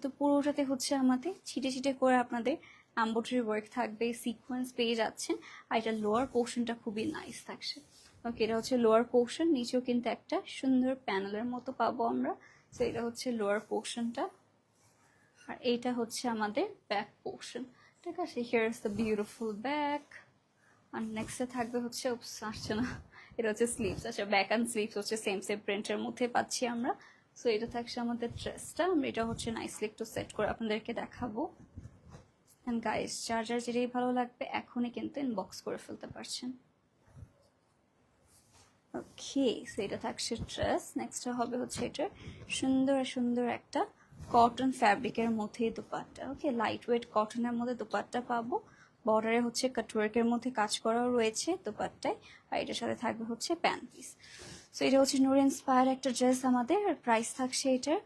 তো পুরোটাতে হচ্ছে আমাদের ছিটে ছিটে করে আপনাদের এমব্রয়ডারি ওয়ার্ক থাকবে, সিকোয়েন্স পেয়ে যাচ্ছেন। আর এটা লোয়ার পোর্শনটা খুবই নাইস থাকছে। ওকে, এটা হচ্ছে লোয়ার পোর্শন, নিচেও কিন্তু একটা সুন্দর প্যানেলের মতো পাবো আমরা। তো এটা হচ্ছে লোয়ার পোর্শনটা, আর এইটা হচ্ছে আমাদের ব্যাক পোর্শন। ঠিক আছে, here is the beautiful back. আর নেক্সটে থাকবে হচ্ছে, আসছে না, এটা হচ্ছে স্লিভস। আচ্ছা, ব্যাক অ্যান্ড স্লিভস হচ্ছে সেম সেম প্রিন্টের মধ্যে পাচ্ছি আমরা। সো এটা থাকছে আমাদের ড্রেসটা। আমরা এটা হচ্ছে নাইসলি একটু সেট করে আপনাদেরকে দেখাবো। অ্যান্ড গাইস, চার্জার যেটাই ভালো লাগবে এখনই কিন্তু ইনবক্স করে ফেলতে পারছেন। ওকে, সো এটা থাকছে ড্রেস। নেক্সট হবে হচ্ছে এটা সুন্দর সুন্দর একটা কটন ফ্যাব্রিকের মধ্যে দোপাট্টা। ওকে, লাইট ওয়েট কটনের মধ্যে দোপাট্টা পাবো। বর্ডারে হচ্ছে কাটওয়ার্কের মধ্যে কাজ করাও রয়েছে দোপাট্টায়। আর এটার সাথে থাকবে হচ্ছে প্যান্ট পিস। সো এটা হচ্ছে নূর ইন্সপায়ার একটা ড্রেস আমাদের। আর প্রাইস থাকছে এটার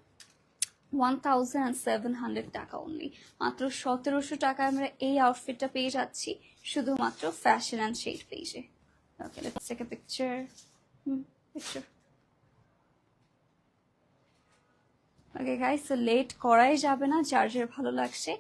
1700 টাকা অনলি। মাত্র 1700 টাকায় আমরা এই আউটফিটটা পেয়ে যাচ্ছি শুধুমাত্র ফ্যাশন অ্যান্ড শেড পেজে। Okay, let's take a picture. Picture. Okay guys, so late করাই যাবে না, যার যার ভালো লাগছে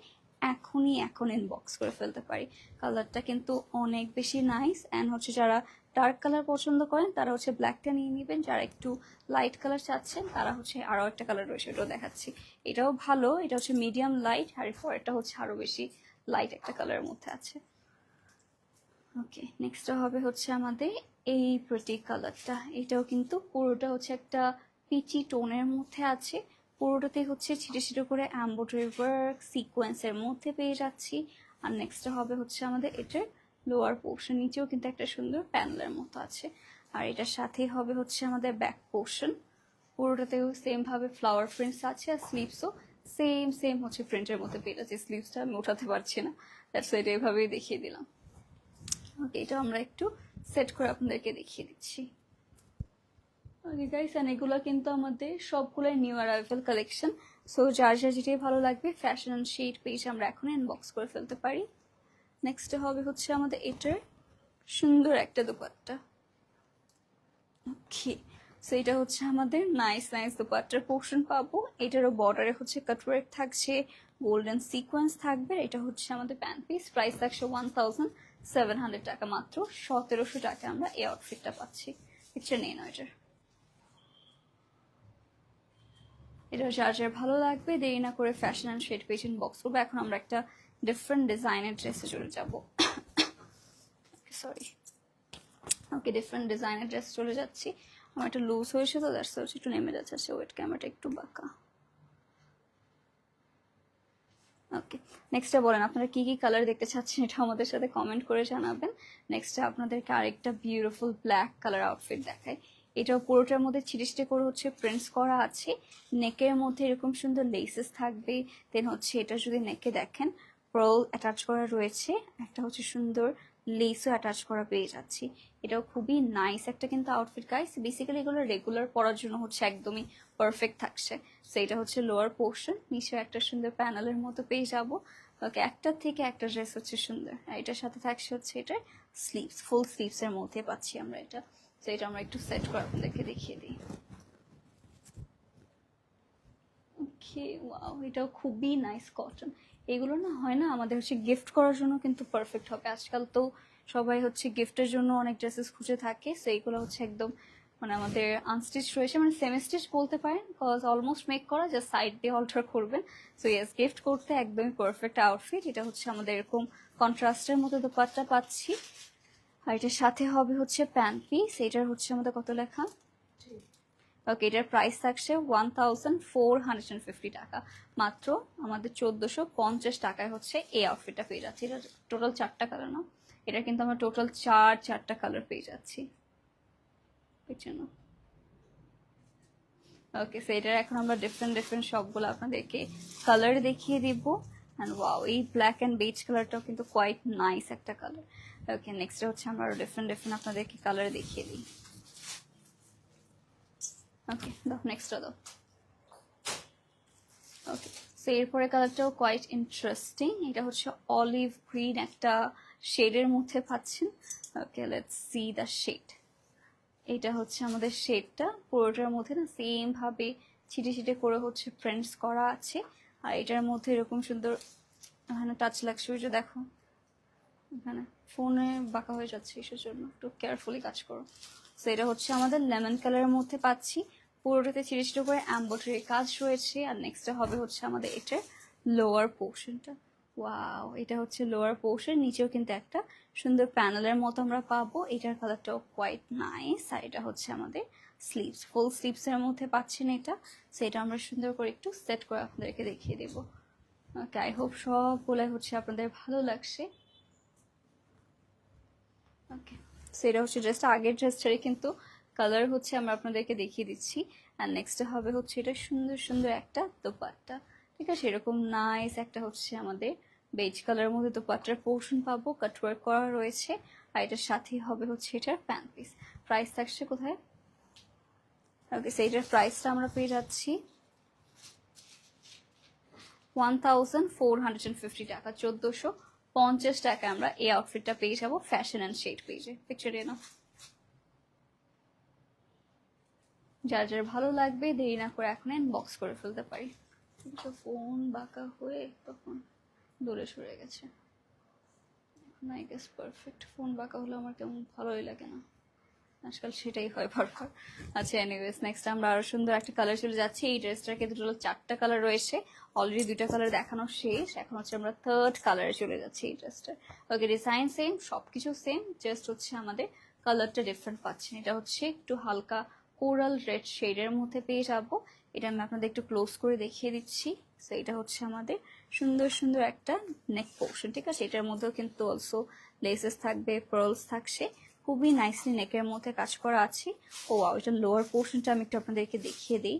এখন ইনবক্স করে ফেলতে পারি। কালারটা কিন্তু অনেক বেশি নাইস। অ্যান্ড হচ্ছে যারা ডার্ক কালার পছন্দ করেন তারা হচ্ছে ব্ল্যাকটা নিয়ে নেবেন, যারা একটু লাইট কালার চাচ্ছেন তারা হচ্ছে আরও একটা কালার রয়েছে, ওটাও দেখাচ্ছি। এটাও ভালো, এটা হচ্ছে মিডিয়াম লাইট, আর পরেরটা হচ্ছে আরও বেশি লাইট একটা কালারের মধ্যে আছে। ওকে, নেক্সটটা হবে হচ্ছে আমাদের এই প্রিটি কালারটা। এটাও কিন্তু পুরোটা হচ্ছে একটা পিচি টোনের মধ্যে আছে। পুরোটাতে হচ্ছে ছিটে ছিটে করে এমব্রয়ডারি ওয়ার্ক সিকোয়েন্সের মধ্যে পেয়ে যাচ্ছি। আর নেক্সটটা হবে হচ্ছে আমাদের এটার লোয়ার পোর্শন, নিচেও কিন্তু একটা সুন্দর প্যানেলের মতো আছে। আর এটার সাথেই হবে হচ্ছে আমাদের ব্যাক পোর্শন। পুরোটাতেও সেম ভাবে ফ্লাওয়ার প্রিন্টস আছে, আর স্লিভসও সেম সেম হচ্ছে প্রিন্টের মধ্যে পেয়ে যাচ্ছে। স্লিভসটা আমি ওঠাতে পারছি না, দ্যাটস ওয়াই এটা এভাবেই দেখিয়ে দিলাম। ওকে, এটা আমরা একটু সেট করে আপনাদেরকে দেখিয়ে দিচ্ছি। ওকে গাইস, এন্ড এগুলো কিন্তু আমাদের সবগুলোই নিউ অ্যারাইভাল কালেকশন। সো যার যার যেটাই ভালো লাগবে ফ্যাশন অ্যান্ড শেড পেজ আমরা এখন ইনবক্স করে ফেলতে পারি। নেক্সট হবে হচ্ছে আমাদের এটার সুন্দর একটা দোপাট্টা। ওকে, সো এটা হচ্ছে আমাদের নাইস নাইস দোপাট্টার পোর্শন পাবো। এটারও বর্ডারে হচ্ছে কাটওয়ার্ক থাকছে, গোল্ডেন সিকোয়েন্স থাকবে। এটা হচ্ছে আমাদের প্যান্ট পিস, প্রাইস থাকছে 1700 টাকা। মাত্র 1700 টাকা আমরা এই আউটফিটটা পাচ্ছি। পিকচার নেই না এটার। এটা যার যার ভালো লাগবে দেরি না করে fashion and shade page inbox করবো। এখন আমরা একটা ডিফারেন্ট ডিজাইনের ড্রেসে চলে যাবো। সরি। ওকে, ডিফারেন্ট ডিজাইনের ড্রেস চলে যাচ্ছি। আমার একটা লুজ হয়েছে তো দ্যাটস হচ্ছে একটু নেমে যাচ্ছে, ওয়েট ক্যামেরাটা একটু বাঁকা। ওকে, নেক্সটটা বলেন আপনারা কি কি কালার দেখতে চাচ্ছেন, এটা আমাদের সাথে কমেন্ট করে জানাবেন। নেক্সটটা আপনাদেরকে আরেকটা বিউটিফুল ব্ল্যাক কালার আউটফিট দেখাই। এটাও পুরোটার মধ্যে ছিটে ছিটে করে হচ্ছে প্রিন্টস করা আছে। নেকের মধ্যে এরকম সুন্দর লেসেস থাকবে। দেন হচ্ছে এটা যদি নেকে দেখেন পার্ল অ্যাটাচ করা রয়েছে, একটা হচ্ছে সুন্দর লেসও অ্যাটাচ করা পেয়ে যাচ্ছি। এটাও খুবই নাইস একটা কিন্তু আউটফিট গাইস। বেসিক্যালি এগুলো রেগুলার পরার জন্য হচ্ছে একদমই পারফেক্ট থাকছে। সো এটা হচ্ছে লোয়ার পোর্শন, নিচে একটা সুন্দর প্যানেলের মতো পেয়ে যাবো। ওকে, একটার থেকে একটা ড্রেস হচ্ছে সুন্দর। আর এটার সাথে থাকছে হচ্ছে এটা স্লিভস, ফুল স্লিভস এর মধ্যে পাচ্ছি আমরা এটা। তো এটা আমরা একটু সেট করে আপনাদেরকে দেখিয়ে দিই। ওকে, ওয়াও, এটাও খুবই নাইস কটন। এগুলো না হয় না আমাদের হচ্ছে গিফট করার জন্য কিন্তু পারফেক্ট হবে। আজকাল তো সবাই হচ্ছে গিফটের জন্য অনেক ড্রেসেস খুঁজে থাকে। সো এইগুলো হচ্ছে একদম মানে আমাদের আনস্টিচ রয়েছে, মানে সেমি স্টিচ বলতে পারেন, বিকজ অলমোস্ট মেক করা, জাস্ট সাইড দিয়ে অল্টার করবেন। সো ইয়েস, গিফট করতে একদমই পারফেক্ট আউটফিট। এটা হচ্ছে আমাদের এরকম কন্ট্রাস্টের মতো দোপাট্টা পাচ্ছি। আর এটার সাথে হবে হচ্ছে প্যান্ট পিস। এটার হচ্ছে আমাদের কত লেখা? ওকে, এটার প্রাইস থাকছে 1450 টাকা। মাত্র আমাদের 1450 টাকায় হচ্ছে এই আউটফিটটা পেয়ে যাচ্ছি। এটা টোটাল 4টা কালার না, এটা কিন্তু আমরা টোটাল চারটা কালার পেয়ে যাচ্ছি। ওকে, সো এটার এখন আমরা ডিফারেন্ট ডিফারেন্ট সবগুলো আপনাদেরকে কালার দেখিয়ে দিব। অ্যান্ড ওয়াও, এই ব্ল্যাক অ্যান্ড বেজ কালারটাও কিন্তু কোয়াইট নাইস একটা কালার। ওকে, নেক্সট হচ্ছে আমরা ডিফারেন্ট ডিফারেন্ট আপনাদেরকে কালার দেখিয়ে দিই। ওকে, দাও নেক্সটটা দাও। ওকে, সো এরপরে কালারটাও কোয়াইট ইন্টারেস্টিং। এটা হচ্ছে অলিভ গ্রিন একটা শেডের মধ্যে পাচ্ছেন। ওকে, লেটস সি দ্য শেড। এটা হচ্ছে আমাদের শেডটা। পুরোটার মধ্যে না সেম ভাবে ছিটে ছিটে করে হচ্ছে প্রিন্টস করা আছে। আর এটার মধ্যে এরকম সুন্দর এখানে টাচ লাগছে, ওই যে দেখো এখানে ফোনে বাঁকা হয়ে যাচ্ছে, এসের জন্য একটু কেয়ারফুলি কাজ করো। সো এটা হচ্ছে আমাদের লেমন কালারের মধ্যে পাচ্ছি, পুরোটাতে চিড়ে চিড়ে করে এমব্রয়ডারি কাজ রয়েছে। আর নেক্সটে হবে হচ্ছে আমাদের এটার লোয়ার পোর্শনটা। ওয়াও, এটা হচ্ছে লোয়ার পোর্শন, নিচেও কিন্তু একটা সুন্দর প্যানেলের মতো আমরা পাবো। এটার কালারটাও কোয়াইট নাইস। আর এটা হচ্ছে আমাদের স্লিভস, ফুল স্লিভসের মধ্যে পাচ্ছেন এটা। সেটা আমরা সুন্দর করে একটু সেট করে আপনাদেরকে দেখিয়ে দেবো। ওকে, আই হোপ সবগুলাই হচ্ছে আপনাদের ভালো লাগছে। ওকে, সেটা হচ্ছে ড্রেসটা, আগের ড্রেসটারই কিন্তু কালার হচ্ছে আমরা আপনাদেরকে দেখিয়ে দিচ্ছি। আর নেক্সট হবে হচ্ছে এটা সুন্দর সুন্দর একটা দোপাট্টা, ঠিক আছে, এরকম নাইস একটা হচ্ছে আমাদের বেজ কালারের মধ্যে দোপাট্টার পোর্শন পাবো, কাটওয়ার্ক করা রয়েছে। আর এটার সাথেই হবে হচ্ছে এটার প্যান্ট পিস। প্রাইস থাকছে কোথায়? ওকে, সেইটার প্রাইসটা আমরা পেয়ে যাচ্ছি 1450 টাকা, 1450 টাকা আমরা এই আউটফিটটা পেয়ে যাবো ফ্যাশন অ্যান্ড শেড পেজে। পিকচার এনো, যার যার ভালো লাগবে দেরি না করে এখন ইনবক্স করে ফেলতে পারি। ফোন বাঁকা হয়ে তখন দূরে সরে গেছে, এখন আই গেস পারফেক্ট। ফোন বাঁকা হলে আমার কেমন ভালোই লাগে না, আজকাল সেটাই হয় বারবার। আচ্ছা, এনিওয়েজ নেক্সট আমরা আরো সুন্দর একটা কালার চলে যাচ্ছি। এই ড্রেসটার কিন্তু টোটাল 4টা কালার রয়েছে, অলরেডি 2টা কালার দেখানো শেষ। এখন হচ্ছে আমরা 3rd কালারে চলে যাচ্ছি এই ড্রেসটার। ওকে, ডিজাইন সেম, সবকিছু সেম, জাস্ট হচ্ছে আমাদের কালারটা ডিফারেন্ট পাচ্ছেন। এটা হচ্ছে একটু হালকা কোরাল রেড শেডের মধ্যে পেয়ে যাবো। এটা আমি আপনাদের একটু ক্লোজ করে দেখিয়ে দিচ্ছি। তো এটা হচ্ছে আমাদের সুন্দর সুন্দর একটা নেক পোর্শন, ঠিক আছে। এটার মধ্যেও কিন্তু অলসো লেসেস থাকবে, পার্লস থাকছে, খুবই নাইসলি নেকের মধ্যে কাজ করা আছে। ও ওয়াও, এটা লোয়ার পোর্শনটা আমি একটু আপনাদেরকে দেখিয়ে দিই।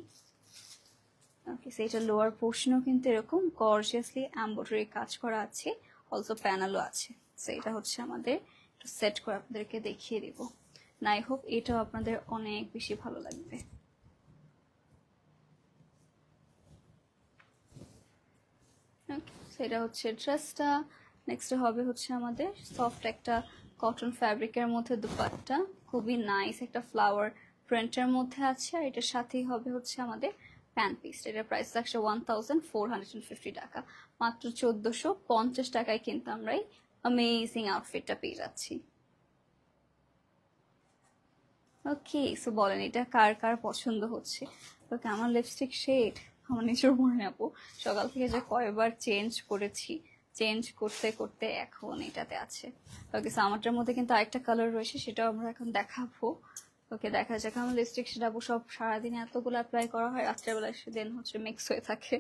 ওকে, সেটা লোয়ার পোর্শনও কিন্তু এরকম গর্জিয়াসলি এমব্রয়ডারি কাজ করা আছে, অলসো প্যানেলও আছে। সো এটা হচ্ছে আমাদের একটু সেট করে আপনাদেরকে দেখিয়ে দিব। আই হোপ এটাও আপনাদের অনেক বেশি ভালো লাগবে। ওকে, সেটা হচ্ছে ড্রেসটা। নেক্সট হবে হচ্ছে আমাদের সফট একটা কটন ফ্যাব্রিকের মধ্যে দুপাট্টা, খুবই নাইস একটা ফ্লাওয়ার প্রিন্টের মধ্যে আছে। আর এটার সাথেই হবে হচ্ছে আমাদের প্যান্ট পিস। এটার প্রাইস থাকছে 1450 টাকা, মাত্র 1450 টাকায় কিন্তু আমরা এই অ্যামেজিং আউটফিটটা পেয়ে যাচ্ছি। ওকে, সো বলেন এটা কার কার পছন্দ হচ্ছে? ওকে, আমার লিপস্টিক শেড আমার নিজের মনে আপু, সকাল থেকে যে কয়বার চেঞ্জ করেছি, চেঞ্জ করতে করতে এখন এটাতে আছে। ওকে, সো আমারটার মধ্যে কিন্তু আরেকটা কালার রয়েছে, সেটাও আমরা এখন দেখাবো। ওকে, দেখা যাক। আমার লিপস্টিক শেড আপু সব সারাদিনে এতগুলো অ্যাপ্লাই করা হয়, রাত্রেবেলায় সেদিন হচ্ছে মিক্স হয়ে থাকে।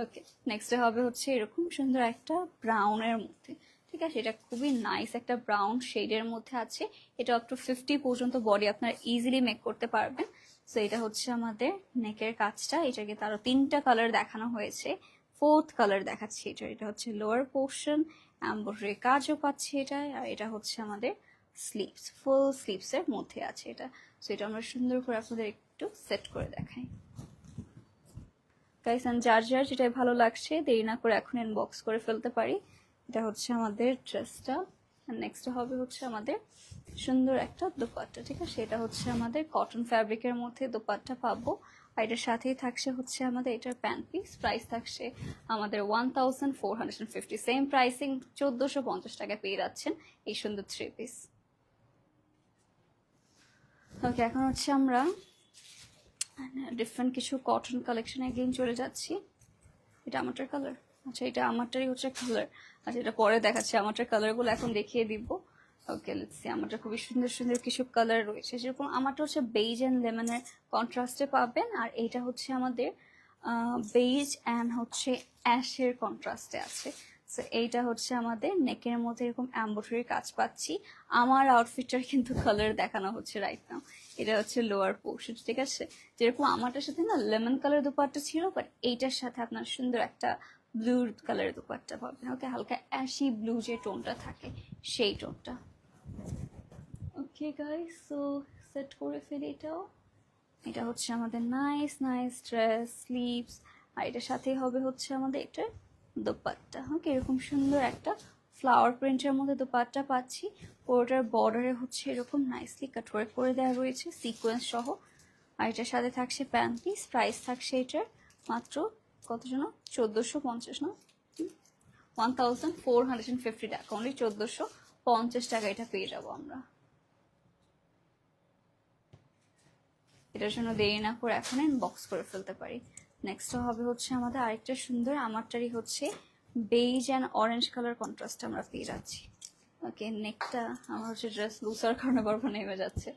ওকে, নেক্সটে হবে হচ্ছে এরকম সুন্দর একটা ব্রাউনের মধ্যে, ঠিক আছে। এটা খুবই নাইস একটা ব্রাউন শেডের মধ্যে আছে। এটা আপ টু 50 পর্যন্ত বডি আপনারা ইজিলি মেক করতে পারবেন। সো এটা হচ্ছে আমাদের নেকের কাজটা। এটাকে তারও 3টা কালার দেখানো হয়েছে, 4th কালার দেখাচ্ছি এটা। এটা হচ্ছে লোয়ার পোর্শন, এমব্রয়ডারি কাজও পাচ্ছি এটা। আর এটা হচ্ছে আমাদের স্লিভস, ফুল স্লিভস এর মধ্যে আছে এটা। সো এটা আমরা সুন্দর করে আপনাদের একটু সেট করে দেখাই। গাইস, যার যার যেটাই ভালো লাগছে দেরি না করে এখন ইনবক্স করে ফেলতে পারি। এটা হচ্ছে আমাদের ড্রেসটা। নেক্সট হবে হচ্ছে আমাদের সুন্দর একটা দোপাট্টা, ঠিক আছে। এটা হচ্ছে আমাদের কটন ফ্যাব্রিকের মধ্যে দোপাট্টা পাবো। আর এটার সাথেই থাকছে হচ্ছে আমাদের এটার প্যান্ট পিস। প্রাইস থাকছে আমাদের 1450, সেম প্রাইসিং 1450 টাকায় পেয়ে যাচ্ছেন এই সুন্দর 3 পিস। ওকে, এখন হচ্ছে আমরা ডিফারেন্ট কিছু কটন কালেকশন এগেইন চলে যাচ্ছি। এটা আমারটার কালার, আচ্ছা এটা আমারটারই হচ্ছে কালার। আচ্ছা, এটা পরে দেখাচ্ছি, আমারটার কালারগুলো এখন দেখিয়ে দিব। ওকে, লেটস সি। আমারটা খুবই সুন্দর সুন্দর কিছু কালার রয়েছে, যেরকম আমারটা হচ্ছে বেজ অ্যান্ড লেমনের কন্ট্রাস্টে পাবেন। আর এইটা হচ্ছে আমাদের বেজ অ্যান্ড হচ্ছে অ্যাশের কন্ট্রাস্টে আছে। সো এইটা হচ্ছে আমাদের নেকের মধ্যে এরকম এমব্রয়ডারি কাজ পাচ্ছি। আমার আউটফিটটার কিন্তু কালার দেখানো হচ্ছে রাইট নাও। এটা হচ্ছে লোয়ার পোর্শন, ঠিক আছে। যেরকম আমারটার সাথে না লেমন কালার দুপাট্টা ছিল, বাট এইটার সাথে আপনার সুন্দর একটা ব্লু কালারের দুপাট্টা পাবেন। ওকে, হালকা অ্যাশি ব্লু যে টোনটা থাকে সেই টোনটা। ওকে গাইস, সো সেট করে ফেলি এটাও। এটা হচ্ছে আমাদের নাইস নাইস ড্রেস, স্লিভস। আর এটার সাথেই হবে হচ্ছে আমাদের এটার দোপাট্টা। ওকে, এরকম সুন্দর একটা ফ্লাওয়ার প্রিন্টের মধ্যে দোপাট্টা পাচ্ছি। পুরোটার বর্ডারে হচ্ছে এরকম নাইসলি কাটওয়ার্ক করে দেওয়া রয়েছে সিকোয়েন্স সহ। আর এটার সাথে থাকছে প্যান্ট পিস। প্রাইস থাকছে এটার মাত্র কত জন? 1450 না, 1450 টাকা, অনলি 1450 টাকা এটা পেয়ে যাবো আমরা। এটার জন্য দেরি না করে এখন ইনবক্স করে ফেলতে পারি। নেক্সট হবে হচ্ছে আমাদের আরেকটা সুন্দর, আমারটারই হচ্ছে beige and orange colour contrast আমরা পেয়ে যাচ্ছি। ওকে, নেকটা আমার হচ্ছে ড্রেস লুজার কারণে বারবার নেমে যাচ্ছে।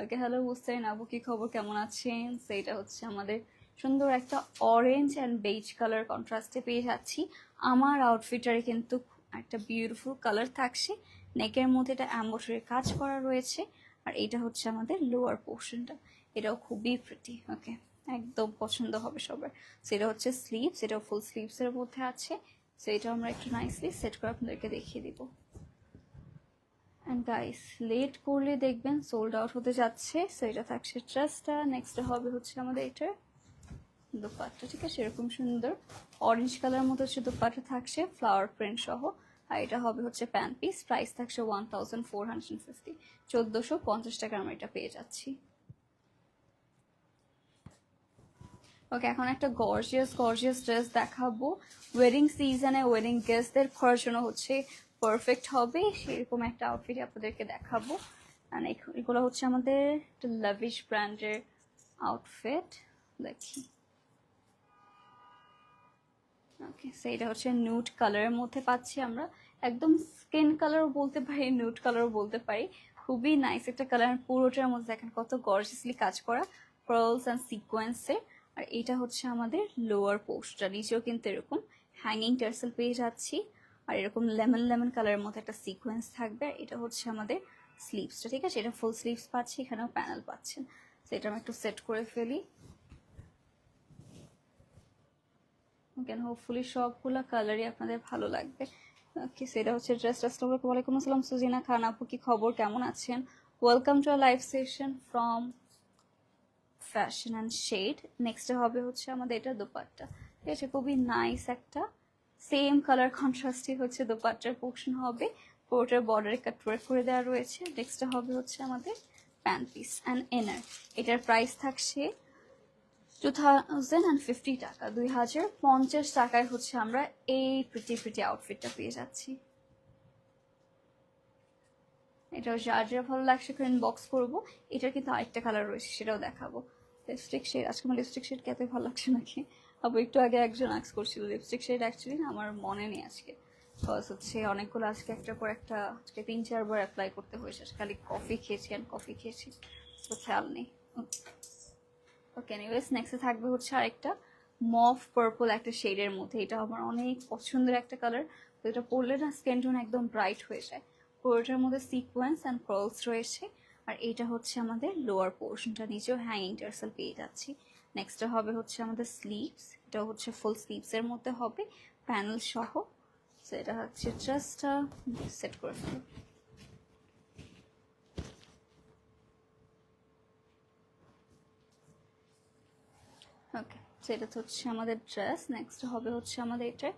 ওকে, হ্যালো বুঝতেই না, আপু কি খবর, কেমন আছেন? সেইটা হচ্ছে আমাদের সুন্দর একটা অরেঞ্জ অ্যান্ড বেজ কালার কন্ট্রাস্টে পেয়ে যাচ্ছি। আমার আউটফিটারে কিন্তু একটা বিউটিফুল কালার থাকছে, নেকের মধ্যে এটা অ্যাম্বয়ডারি কাজ করা রয়েছে, আর এটা হচ্ছে আমাদের লোয়ার পোর্শনটা, এটাও খুবই প্রিটি। ওকে, একদম পছন্দ হবে সবার। সেটা হচ্ছে স্লিভস, এটাও ফুল স্লিভসের মধ্যে আছে। সো এটা আমরা একটু নাইসলি সেট করে আপনাদেরকে দেখিয়ে দিব। অ্যান্ড গাইস, লেট করলে দেখবেন সোল্ড আউট হতে যাচ্ছে। সো এটা থাকছে ড্রেসটা। নেক্সট হবে হচ্ছে আমাদের এটার দোপাট্টা, ঠিক আছে, এরকম সুন্দর অরেঞ্জ কালার মতো হচ্ছে দোপাট্টা থাকছে ফ্লাওয়ার প্রিন্ট সহ। আর এটা হবে হচ্ছে প্যান্ট পিস, প্রাইস থাকছে 1450, 1450 টাকা আমরা এটা পেয়ে যাচ্ছি। ওকে, এখন একটা গর্জিয়াস ড্রেস দেখাবো, ওয়েডিং সিজনে ওয়েডিং গেস্টদের পরার জন্য হচ্ছে পারফেক্ট হবে, সেরকম একটা আউটফিট আপনাদেরকে দেখাবো। এগুলো হচ্ছে আমাদের লাভিশ ব্র্যান্ডের আউটফিট, দেখি। ওকে, সেইটা হচ্ছে নিউড কালারের মধ্যে পাচ্ছি আমরা, একদম স্কিন কালারও বলতে পারি, নিউড কালারও বলতে পারি। খুবই নাইস একটা কালার, পুরোটার মধ্যে দেখেন কত গর্জিয়াসলি কাজ করা, পার্লস অ্যান্ড সিকোয়েন্সের। আর এটা হচ্ছে আমাদের লোয়ার পোস্টটা, নিচেও কিন্তু এরকম হ্যাঙ্গিং টার্সেল পেয়ে যাচ্ছি, আর এরকম লেমন কালারের মধ্যে একটা সিকোয়েন্স থাকবে। আর এটা হচ্ছে আমাদের স্লিভসটা, ঠিক আছে, এটা ফুল স্লিভস পাচ্ছি, এখানেও প্যানেল পাচ্ছেন। সেটা আমি একটু সেট করে ফেলি। কেন, হোপফুলি সবগুলো কালারই আপনাদের ভালো লাগবে। ওকে, সেটা হচ্ছে ড্রেসটা। আসসালামু আলাইকুম। আসসালাম সুজিনা খান, আপু কি খবর, কেমন আছেন? Welcome to a live session from fashion and shade. নেক্সটে হবে হচ্ছে আমাদের এটা দোপাট্টা, ঠিক আছে, খুবই নাইস একটা সেম কালার কন্ট্রাস্টই হচ্ছে দোপাট্টার পোর্শন হবে, পুরোটার বর্ডারে কাট ওয়ার্ক করে দেওয়া রয়েছে। নেক্সটে হবে হচ্ছে আমাদের প্যান্ট পিস অ্যান্ড ইনার, এটার প্রাইস থাকছে 2050 টাকা, 2050 টাকায় হচ্ছে আমরা এই প্রিটি আউটফিটটা পেয়ে যাচ্ছি। এটাও যার যার ভালো লাগছে করে ইনবক্স করবো। এটার কিন্তু আরেকটা কালার রয়েছে, সেটাও দেখাবো। লিপস্টিক শেড, আজকে আমার লিপস্টিক শেড এত ভালো লাগছে নাকি? আবার একটু আগে একজন আক্স করছিল লিপস্টিক শেড, অ্যাকচুয়ালি না আমার মনে নেই আজকে, বিকজ হচ্ছে অনেকগুলো আজকে একটার পর একটা আজকে 3-4 বার অ্যাপ্লাই করতে হয়েছে, খালি কফি খেয়েছি, তো খেয়াল নেই। ওকে, এনিওয়েজ, নেক্সটে থাকবে হচ্ছে আরেকটা মফ পার্পল একটা শেডের মধ্যে, এটা আমার অনেক পছন্দের একটা কালার। তো এটা পরলে না স্কিন টোন একদম ব্রাইট হয়ে যায়। পুরোটার মধ্যে সিকোয়েন্স অ্যান্ড কার্লস রয়েছে। আর এইটা হচ্ছে আমাদের লোয়ার পোর্শনটা, নিচেও হ্যাঙ্গিং টার্সেল পেয়ে যাচ্ছি। নেক্সটে হবে হচ্ছে আমাদের স্লিভস, এটা হচ্ছে ফুল স্লিভসের মধ্যে হবে প্যানেল সহ। তো এটা হচ্ছে জাস্ট সেট করে ফেলো। ওকে, সেটা তো হচ্ছে আমাদের ড্রেস। নেক্সট হবে হচ্ছে আমাদের এটা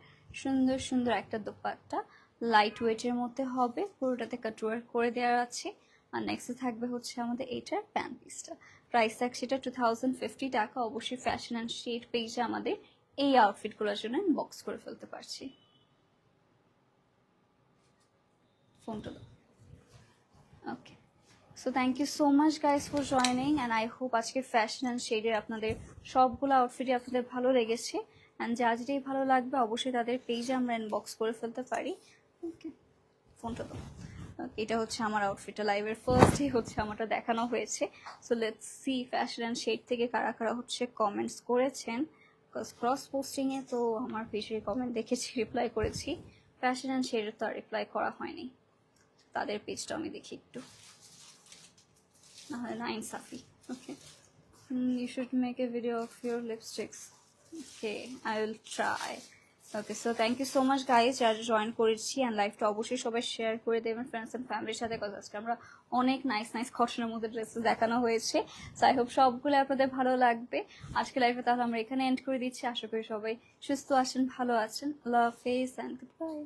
সুন্দর একটা দোপাট্টা, লাইট ওয়েটের মধ্যে হবে, পুরোটাতে কাট ওয়ার্ক করে দেওয়া আছে। আর নেক্সটে থাকবে হচ্ছে আমাদের এইটার প্যান্ট পিসটা, প্রাইস থাকছে এটা 2050 টাকা। অবশ্যই ফ্যাশন অ্যান্ড শেড পেজে আমাদের এই আউটফিটগুলোর জন্য বক্স করে ফেলতে পারছি। ফোনটা দাও। Okay, so thank you so much guys for joining, and I hope আজকে ফ্যাশন অ্যান্ড শেডের আপনাদের সবগুলো আউটফিটই আপনাদের ভালো লেগেছে। অ্যান্ড যা যেটাই ভালো লাগবে অবশ্যই তাদের পেজে আমরা ইনবক্স করে ফেলতে পারি। ওকে, ফোনটা তো এটা হচ্ছে আমার আউটফিটটা, লাইভের ফার্স্ট ডে হচ্ছে আমারটা দেখানো হয়েছে। So let's see fashion and shade থেকে কারা কারা হচ্ছে কমেন্টস করেছেন, বিকজ ক্রস পোস্টিংয়ে তো আমার পেজের কমেন্ট দেখেছি, রিপ্লাই করেছি, ফ্যাশন অ্যান্ড শেডের তো আর রিপ্লাই করা হয়নি। তাদের পেজটা আমি দেখি একটু, Nine Safi. Okay. You should make a video of your lipsticks. Okay, I will try. Okay, so thank you so much guys যারা জয়েন করেছি, অ্যান্ড লাইভটা অবশ্যই সবাই শেয়ার করে দেবেন ফ্রেন্ডস অ্যান্ড ফ্যামিলির সাথে। কথা আজকে আমরা অনেক নাইস ঘটনার মধ্যে ড্রেসেস দেখানো হয়েছে, সো আই হোপ সবগুলো আপনাদের ভালো লাগবে। আজকে লাইভে তাহলে আমরা এখানে এন্ড করে দিচ্ছি, আশা করি সবাই সুস্থ আছেন, ভালো আছেন। আল্লাহ হাফেজ অ্যান্ড গুড বাই।